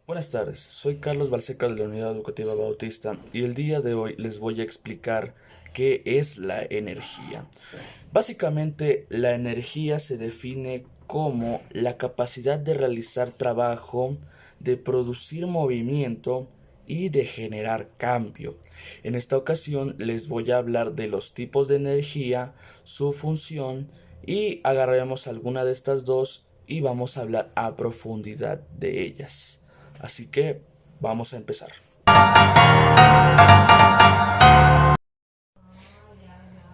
Buenas tardes, soy Carlos Balseca de la Unidad Educativa Bautista y el día de hoy les voy a explicar qué es la energía. Básicamente, la energía se define como la capacidad de realizar trabajo, de producir movimiento y de generar cambio. En esta ocasión les voy a hablar de los tipos de energía, su función y agarraremos alguna de estas dos y vamos a hablar a profundidad de ellas. Así que vamos a empezar.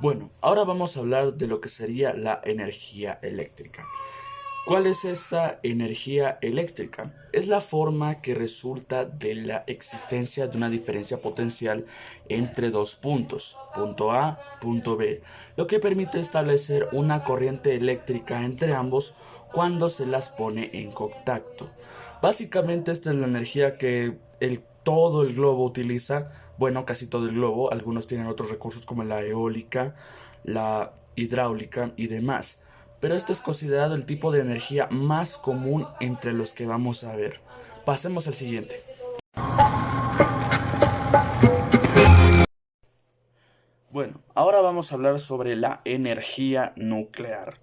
Bueno, ahora vamos a hablar de lo que sería la energía eléctrica. ¿Cuál es esta energía eléctrica? Es la forma que resulta de la existencia de una diferencia potencial entre dos puntos, punto A, punto B, lo que permite establecer una corriente eléctrica entre ambos cuando se las pone en contacto. Básicamente esta es la energía que todo el globo utiliza, bueno, casi todo el globo, algunos tienen otros recursos como la eólica, la hidráulica y demás, pero este es considerado el tipo de energía más común entre los que vamos a ver. Pasemos al siguiente. Bueno, ahora vamos a hablar sobre la energía nuclear.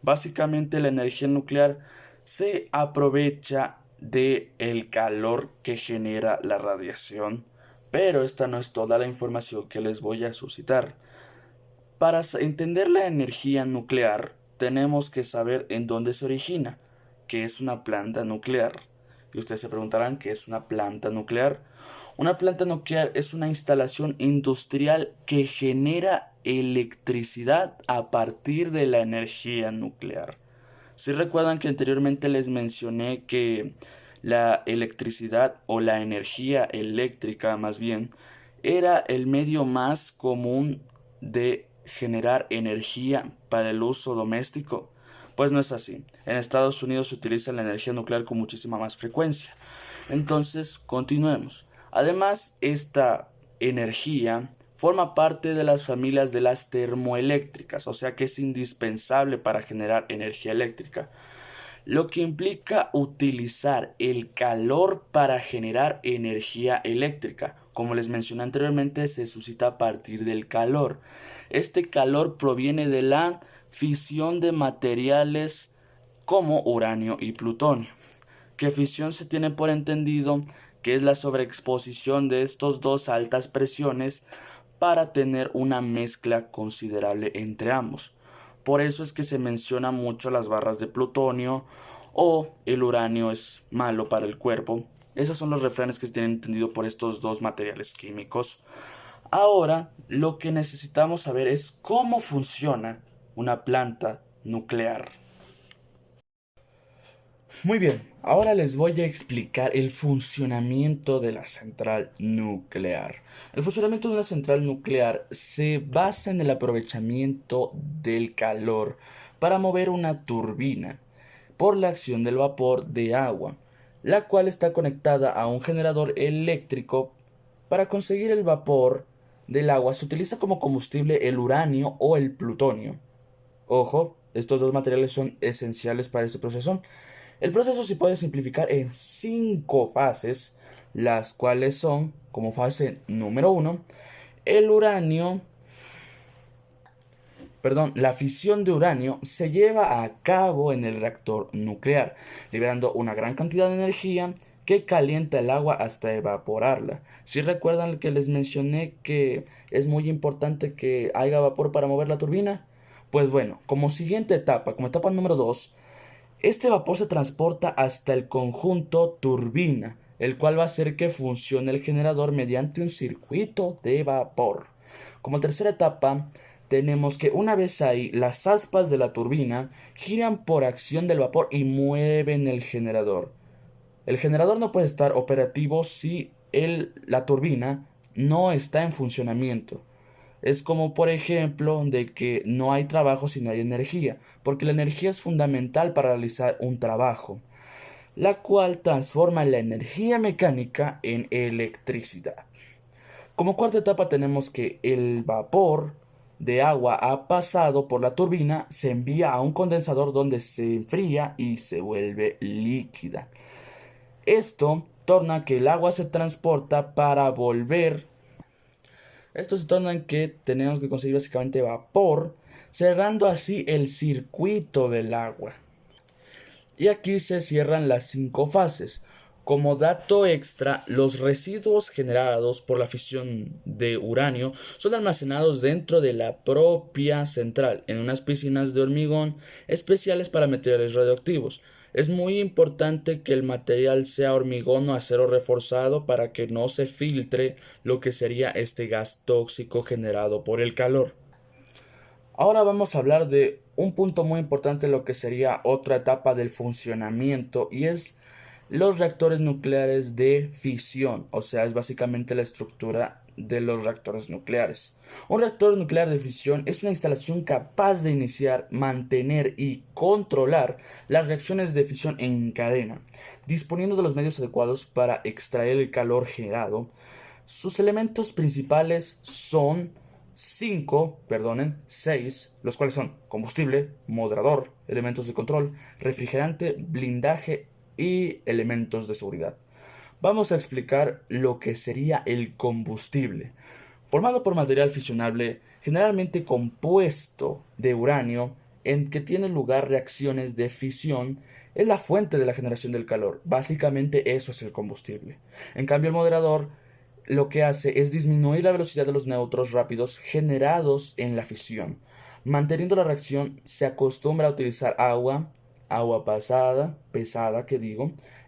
Básicamente la energía nuclear se aprovecha de el calor que genera la radiación, pero esta no es toda la información que les voy a suscitar. Para entender la energía nuclear, tenemos que saber en dónde se origina, qué es una planta nuclear. Y ustedes se preguntarán qué es una planta nuclear. Una planta nuclear es una instalación industrial que genera electricidad a partir de la energía nuclear. Si recuerdan que anteriormente les mencioné que la electricidad o la energía eléctrica más bien era el medio más común de generar energía para el uso doméstico. Pues no es así. En Estados Unidos se utiliza la energía nuclear con muchísima más frecuencia. Entonces, continuemos. Además, esta energía forma parte de las familias de las termoeléctricas, o sea que es indispensable para generar energía eléctrica, lo que implica utilizar el calor para generar energía eléctrica. Como les mencioné anteriormente, se suscita a partir del calor. Este calor proviene de la fisión de materiales como uranio y plutonio. Que fisión se tiene por entendido que es la sobreexposición de estos dos a altas presiones para tener una mezcla considerable entre ambos. Por eso es que se menciona mucho las barras de plutonio o el uranio es malo para el cuerpo. Esos son los refranes que se tienen entendido por estos dos materiales químicos. Ahora, lo que necesitamos saber es cómo funciona una planta nuclear. Muy bien, ahora les voy a explicar el funcionamiento de la central nuclear. El funcionamiento de una central nuclear se basa en el aprovechamiento del calor para mover una turbina por la acción del vapor de agua, la cual está conectada a un generador eléctrico. Para conseguir el vapor del agua se utiliza como combustible el uranio o el plutonio. Ojo, estos dos materiales son esenciales para este proceso. El proceso se puede simplificar en 5 fases, las cuales son, como fase número 1, el uranio, la fisión de uranio se lleva a cabo en el reactor nuclear, liberando una gran cantidad de energía que calienta el agua hasta evaporarla. Si recuerdan que les mencioné que es muy importante que haya vapor para mover la turbina, pues bueno, como siguiente etapa, como etapa número 2, este vapor se transporta hasta el conjunto turbina, el cual va a hacer que funcione el generador mediante un circuito de vapor. Como tercera etapa, tenemos que una vez ahí, las aspas de la turbina giran por acción del vapor y mueven el generador. El generador no puede estar operativo si la turbina no está en funcionamiento. Es como por ejemplo de que no hay trabajo si no hay energía, porque la energía es fundamental para realizar un trabajo, la cual transforma la energía mecánica en electricidad. Como cuarta etapa tenemos que el vapor de agua ha pasado por la turbina, se envía a un condensador donde se enfría y se vuelve líquida. Esto torna que el agua se transporta para volver. Esto se torna en que tenemos que conseguir básicamente vapor, cerrando así el circuito del agua. Y aquí se cierran las 5 fases. Como dato extra, los residuos generados por la fisión de uranio son almacenados dentro de la propia central, en unas piscinas de hormigón especiales para materiales radioactivos. Es muy importante que el material sea hormigón o acero reforzado para que no se filtre lo que sería este gas tóxico generado por el calor. Ahora vamos a hablar de un punto muy importante, lo que sería otra etapa del funcionamiento, y es los reactores nucleares de fisión, o sea, es básicamente la estructura de los reactores nucleares. Un reactor nuclear de fisión es una instalación capaz de iniciar, mantener y controlar las reacciones de fisión en cadena, disponiendo de los medios adecuados para extraer el calor generado. Sus elementos principales son 6, los cuales son combustible, moderador, elementos de control, refrigerante, blindaje y elementos de seguridad. Vamos a explicar lo que sería el combustible. Formado por material fisionable, generalmente compuesto de uranio, en que tienen lugar reacciones de fisión, es la fuente de la generación del calor. Básicamente eso es el combustible. En cambio, el moderador lo que hace es disminuir la velocidad de los neutrones rápidos generados en la fisión. Manteniendo la reacción, se acostumbra a utilizar agua pesada,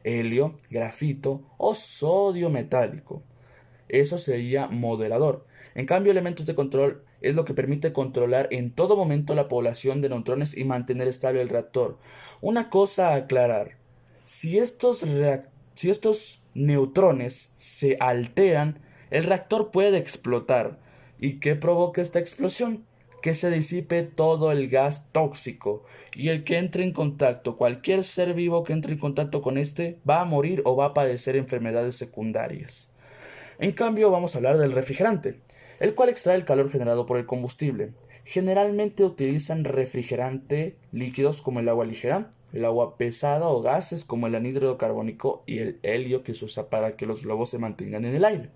helio, grafito o sodio metálico. Eso sería moderador. En cambio, elementos de control es lo que permite controlar en todo momento la población de neutrones y mantener estable el reactor. Una cosa a aclarar: si estos neutrones se alteran, el reactor puede explotar. ¿Y qué provoca esta explosión? Que se disipe todo el gas tóxico, y el que entre en contacto, cualquier ser vivo que entre en contacto con este, va a morir o va a padecer enfermedades secundarias. En cambio, vamos a hablar del refrigerante, el cual extrae el calor generado por el combustible. Generalmente utilizan refrigerante líquidos como el agua ligera, el agua pesada o gases como el anhídrido carbónico y el helio, que se usa para que los globos se mantengan en el aire.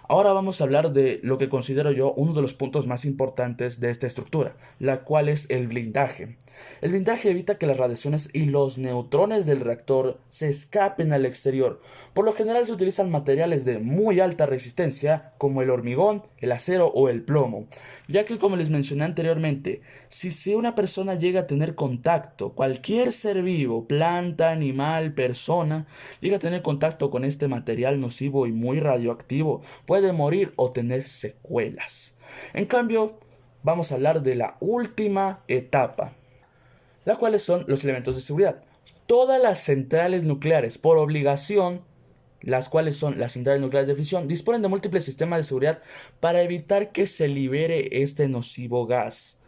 Ahora vamos a hablar de lo que considero yo uno de los puntos más importantes de esta estructura, la cual es el blindaje. El blindaje evita que las radiaciones y los neutrones del reactor se escapen al exterior. Por lo general se utilizan materiales de muy alta resistencia como el hormigón, el acero o el plomo, ya que, como les mencioné anteriormente, si una persona llega a tener contacto, cualquier ser vivo, planta, animal, persona, llega a tener contacto con este material nocivo y muy radioactivo, puede morir o tener secuelas. En cambio, vamos a hablar de la última etapa, las cuales son los elementos de seguridad. Todas las centrales nucleares, por obligación, las cuales son las centrales nucleares de fisión, disponen de múltiples sistemas de seguridad para evitar que se libere este nocivo gas.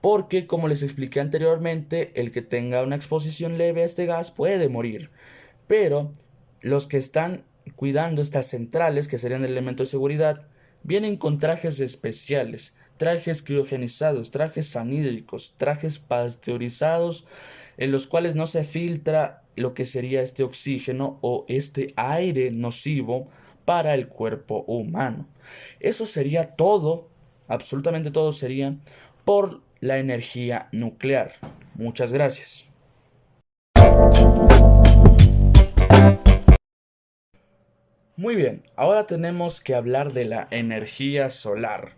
Porque, como les expliqué anteriormente, el que tenga una exposición leve a este gas puede morir. Pero los que están cuidando estas centrales, que serían el elemento de seguridad, vienen con trajes especiales, trajes criogenizados, trajes anhídricos, trajes pasteurizados, en los cuales no se filtra lo que sería este oxígeno o este aire nocivo para el cuerpo humano. Eso sería todo, absolutamente todo sería por la energía nuclear. Muchas gracias. Muy bien, ahora tenemos que hablar de la energía solar,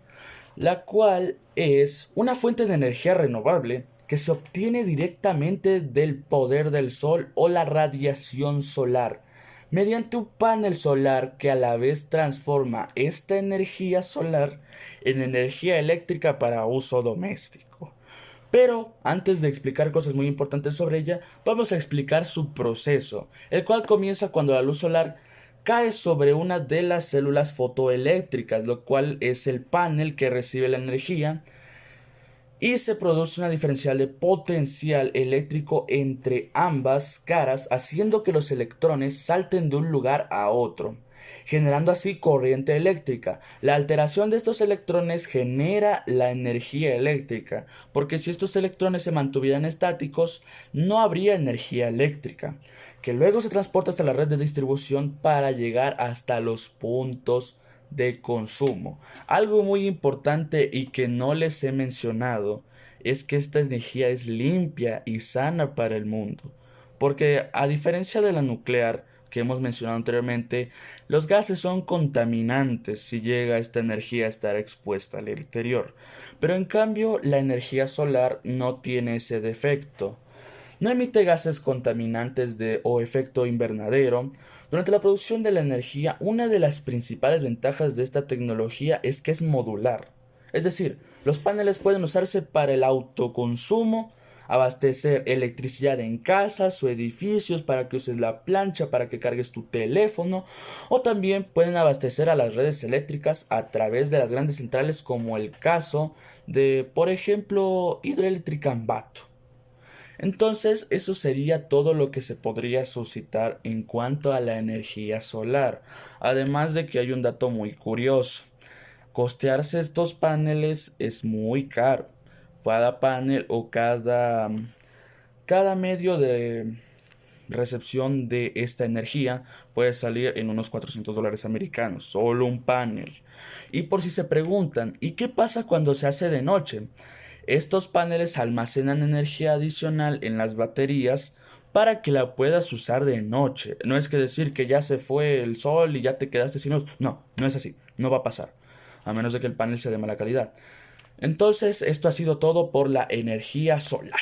la cual es una fuente de energía renovable que se obtiene directamente del poder del sol o la radiación solar, mediante un panel solar que a la vez transforma esta energía solar en energía eléctrica para uso doméstico. Pero antes de explicar cosas muy importantes sobre ella, vamos a explicar su proceso, el cual comienza cuando la luz solar cae sobre una de las células fotoeléctricas, lo cual es el panel que recibe la energía, y se produce una diferencial de potencial eléctrico entre ambas caras, haciendo que los electrones salten de un lugar a otro. generando así corriente eléctrica. La alteración de estos electrones genera la energía eléctrica, porque si estos electrones se mantuvieran estáticos, no habría energía eléctrica, que luego se transporta hasta la red de distribución para llegar hasta los puntos de consumo. Algo muy importante y que no les he mencionado es que esta energía es limpia y sana para el mundo, porque a diferencia de la nuclear que hemos mencionado anteriormente, los gases son contaminantes si llega esta energía a estar expuesta al exterior, pero en cambio la energía solar no tiene ese defecto. No emite gases contaminantes o efecto invernadero. Durante la producción de la energía, una de las principales ventajas de esta tecnología es que es modular. Es decir, los paneles pueden usarse para el autoconsumo, abastecer electricidad en casas o edificios para que uses la plancha, para que cargues tu teléfono, o también pueden abastecer a las redes eléctricas a través de las grandes centrales, como el caso de, por ejemplo, Hidroeléctrica Ambato. Entonces, eso sería todo lo que se podría suscitar en cuanto a la energía solar. Además de que hay un dato muy curioso. Costearse estos paneles es muy caro. Cada panel o cada medio de recepción de esta energía puede salir en unos $400 americanos, solo un panel. Y por si se preguntan, ¿y qué pasa cuando se hace de noche? Estos paneles almacenan energía adicional en las baterías para que la puedas usar de noche. No es que decir que ya se fue el sol y ya te quedaste sin luz. No, no es así, no va a pasar, a menos de que el panel sea de mala calidad. Entonces, esto ha sido todo por la energía solar.